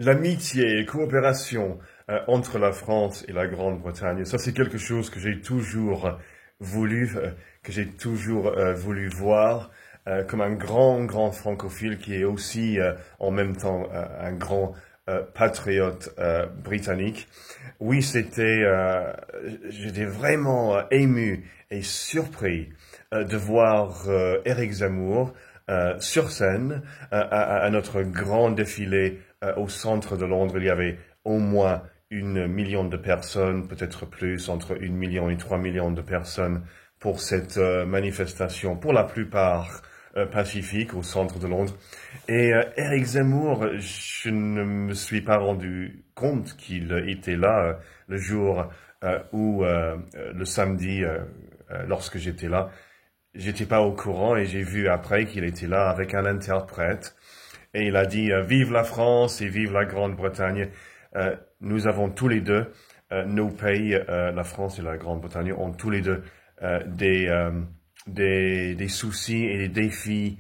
L'amitié et coopération entre la France et la Grande-Bretagne, ça c'est quelque chose que j'ai toujours voulu, voulu voir comme un grand francophile qui est aussi en même temps un grand patriote britannique. Oui, j'étais vraiment ému et surpris de voir Éric Zemmour sur scène à notre grand défilé au centre de Londres. Il y avait au moins 1 million de personnes, peut-être plus, entre 1 million et 3 millions de personnes pour cette manifestation, pour la plupart pacifique au centre de Londres. Et Éric Zemmour, je ne me suis pas rendu compte qu'il était là le jour où le samedi, lorsque j'étais là. J'étais pas au courant et j'ai vu après qu'il était là avec un interprète et il a dit vive la France et vive la Grande-Bretagne. Nous avons tous les deux nos pays, la France et la Grande-Bretagne ont tous les deux des soucis et des défis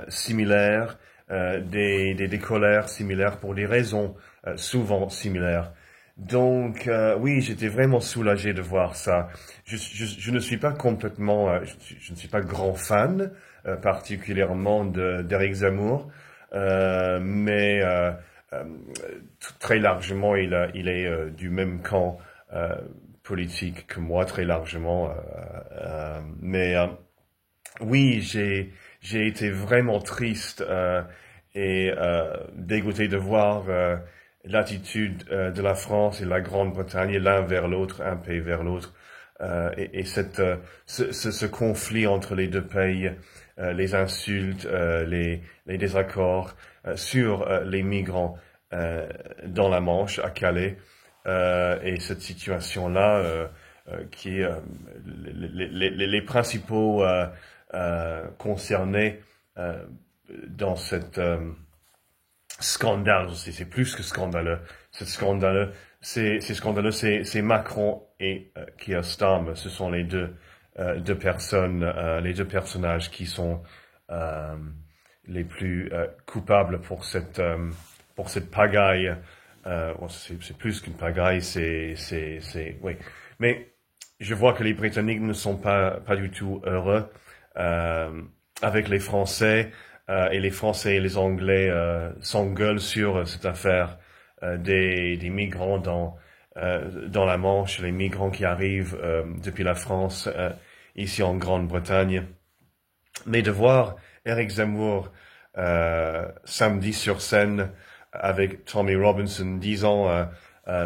similaires, des colères similaires pour des raisons souvent similaires. Donc oui, j'étais vraiment soulagé de voir ça. Je ne suis pas complètement, je ne suis pas grand fan particulièrement d'Éric Zemmour, mais très largement il est du même camp politique que moi, très largement. Mais oui, j'ai été vraiment triste et dégoûté de voir l'attitude de la France et de la Grande-Bretagne l'un vers l'autre, un pays vers l'autre, et ce conflit entre les deux pays, les insultes, les désaccords sur les migrants dans la Manche, à Calais, et cette situation-là qui est les principaux concernés dans cette scandale, c'est plus que scandaleux. C'est scandaleux, c'est Macron et Keir Starmer. Ce sont les deux personnes, les deux personnages qui sont les plus coupables pour cette pagaille. C'est plus qu'une pagaille, oui. Mais je vois que les Britanniques ne sont pas du tout heureux avec les Français. Et les Français et les Anglais s'engueulent sur cette affaire des migrants dans la Manche, les migrants qui arrivent depuis la France ici en Grande-Bretagne. Mais de voir Éric Zemmour samedi sur scène avec Tommy Robinson disant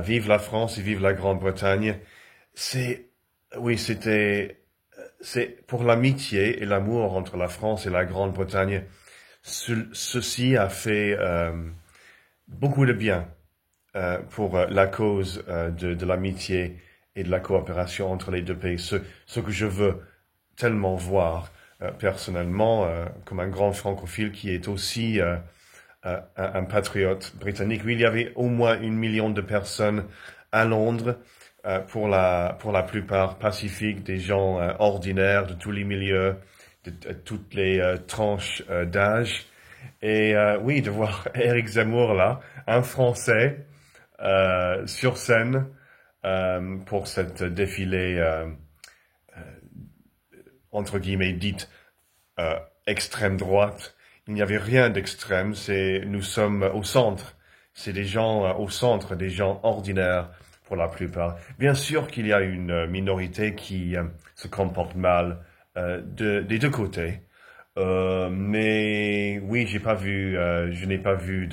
vive la France et vive la Grande-Bretagne, c'est pour l'amitié et l'amour entre la France et la Grande-Bretagne. Ceci a fait beaucoup de bien pour la cause de l'amitié et de la coopération entre les deux pays. Ce que je veux tellement voir personnellement comme un grand francophile qui est aussi un patriote britannique. Oui, il y avait au moins 1 million de personnes à Londres, pour la plupart pacifiques, des gens ordinaires de tous les milieux, de toutes les tranches d'âge. Et oui, de voir Éric Zemmour là, un Français, sur scène pour cette défilé entre guillemets dite extrême droite. Il n'y avait rien d'extrême, nous sommes au centre. C'est des gens au centre, des gens ordinaires pour la plupart. Bien sûr qu'il y a une minorité qui se comporte mal des deux côtés. Mais oui, je n'ai pas vu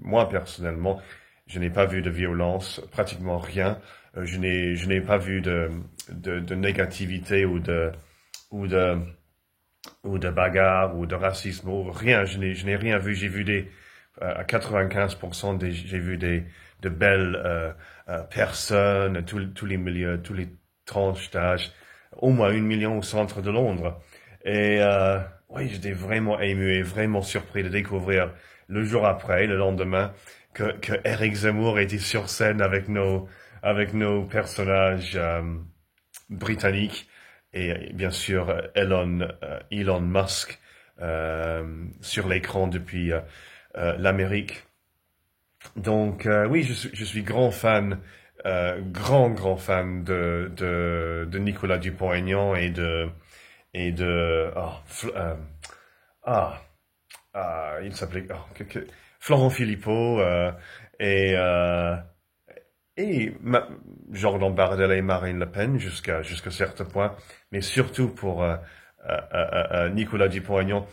moi personnellement, je n'ai pas vu de violence, pratiquement rien. Je n'ai pas vu de négativité ou de bagarre ou de racisme ou rien. Je n'ai rien vu. J'ai vu à 95% j'ai vu de belles personnes, tous les milieux, tous les tranches d'âge, au moins 1 million au centre de Londres. Et oui, j'étais vraiment ému et vraiment surpris de découvrir le jour après, le lendemain, que Éric Zemmour était sur scène avec nos personnages britanniques et bien sûr Elon Musk sur l'écran depuis l'Amérique. Donc oui, je suis grand fan, grand fan de Nicolas Dupont-Aignan et de ah, il s'appelait Florent Philippot et euh, et Jordan Bardella et Marine Le Pen jusqu'à certains points, mais surtout pour Nicolas Dupont-Aignan.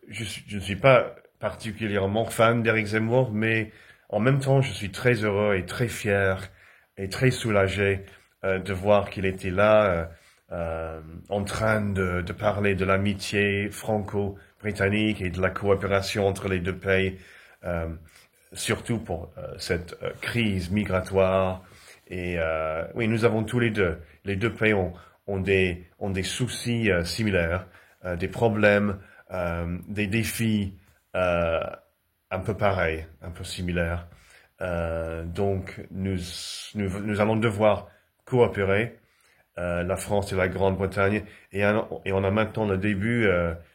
Je ne suis pas particulièrement fan d'Éric Zemmour, mais en même temps, je suis très heureux et très fier et très soulagé de voir qu'il était là, en train de parler de l'amitié franco-britannique et de la coopération entre les deux pays, euh, surtout pour cette crise migratoire. Et oui, nous avons tous les deux pays ont des soucis similaires, des problèmes, des défis euh, un peu pareils, un peu similaires. Donc nous allons devoir coopérer, la France et la Grande-Bretagne, et on a maintenant le début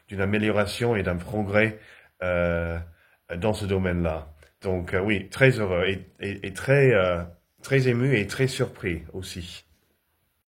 d'une amélioration et d'un progrès dans ce domaine-là. Donc oui, très heureux et très ému et très surpris aussi.